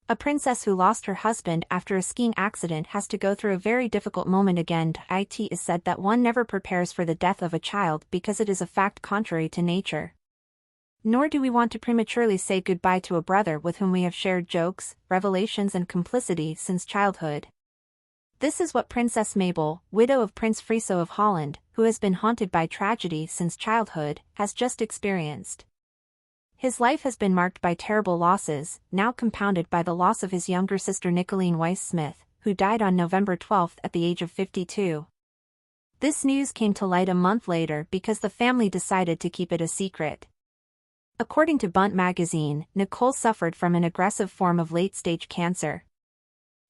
A princess who lost her husband after a skiing accident has to go through a very difficult moment again. It is said that one never prepares for the death of a child because it is a fact contrary to nature. Nor do we want to prematurely say goodbye to a brother with whom we have shared jokes, revelations and complicity since childhood. This is what Princess Mabel, widow of Prince Friso of Holland, who has been haunted by tragedy since childhood, has just experienced. His life has been marked by terrible losses, now compounded by the loss of his younger sister Nicolene Wyss Smith, who died on November 12 at the age of 52. This news came to light a month later because the family decided to keep it a secret. According to Bunt magazine, Nicole suffered from an aggressive form of late-stage cancer.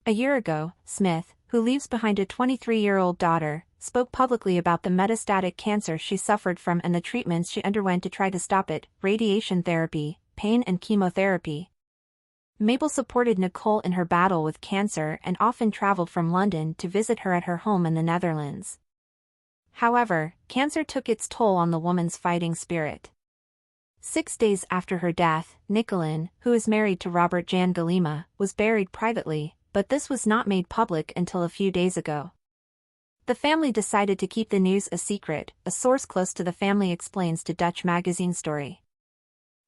A year ago, Smith, who leaves behind a 23-year-old daughter, spoke publicly about the metastatic cancer she suffered from and the treatments she underwent to try to stop it: radiation therapy, pain and chemotherapy. Mabel supported Nicole in her battle with cancer and often traveled from London to visit her at her home in the Netherlands. However, cancer took its toll on the woman's fighting spirit. 6 days after her death, Nicolene, who is married to Robert Jan Galima, was buried privately, but this was not made public until a few days ago. The family decided to keep the news a secret, a source close to the family explains to Dutch magazine Story.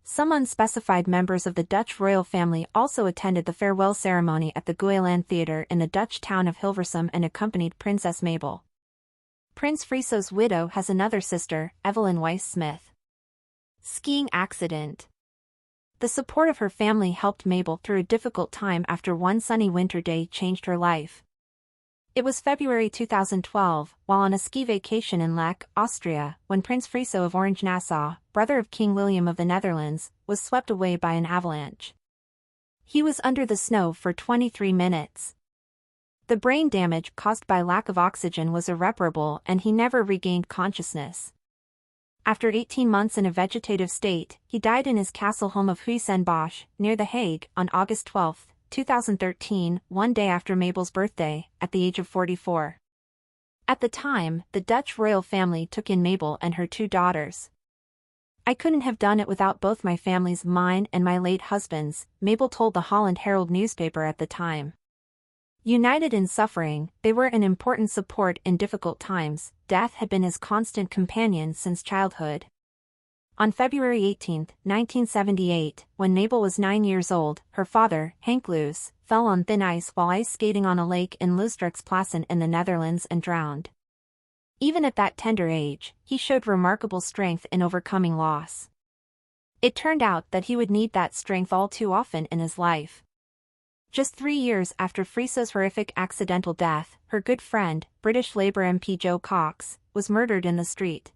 Some unspecified members of the Dutch royal family also attended the farewell ceremony at the Guiland Theatre in the Dutch town of Hilversum and accompanied Princess Mabel. Prince Friso's widow has another sister, Nicolene Wyss Smith. Skiing accident. The support of her family helped Mabel through a difficult time after one sunny winter day changed her life. It was February 2012, while on a ski vacation in Lech, Austria, when Prince Friso of Orange-Nassau, brother of King William of the Netherlands, was swept away by an avalanche. He was under the snow for 23 minutes. The brain damage caused by lack of oxygen was irreparable and he never regained consciousness. After 18 months in a vegetative state, he died in his castle home of Huis near The Hague, on August 12, 2013, one day after Mabel's birthday, at the age of 44. At the time, the Dutch royal family took in Mabel and her 2 daughters. "I couldn't have done it without both my families, mine and my late husband's," Mabel told the Holland Herald newspaper at the time. United in suffering, they were an important support in difficult times. Death had been his constant companion since childhood. On February 18, 1978, when Mabel was 9 years old, her father, Henk Loos, fell on thin ice while ice skating on a lake in Loosdreksplassen in the Netherlands and drowned. Even at that tender age, he showed remarkable strength in overcoming loss. It turned out that he would need that strength all too often in his life. Just 3 years after Friso's horrific accidental death, her good friend, British Labour MP Joe Cox, was murdered in the street.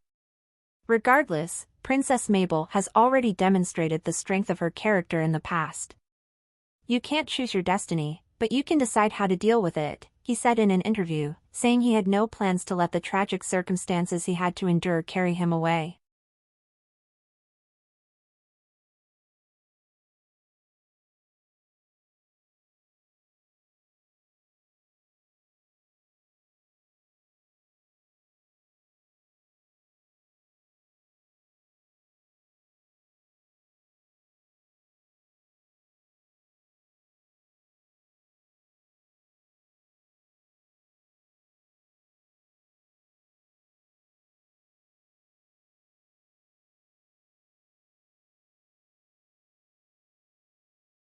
Regardless, Princess Mabel has already demonstrated the strength of her character in the past. "You can't choose your destiny, but you can decide how to deal with it," he said in an interview, saying he had no plans to let the tragic circumstances he had to endure carry him away.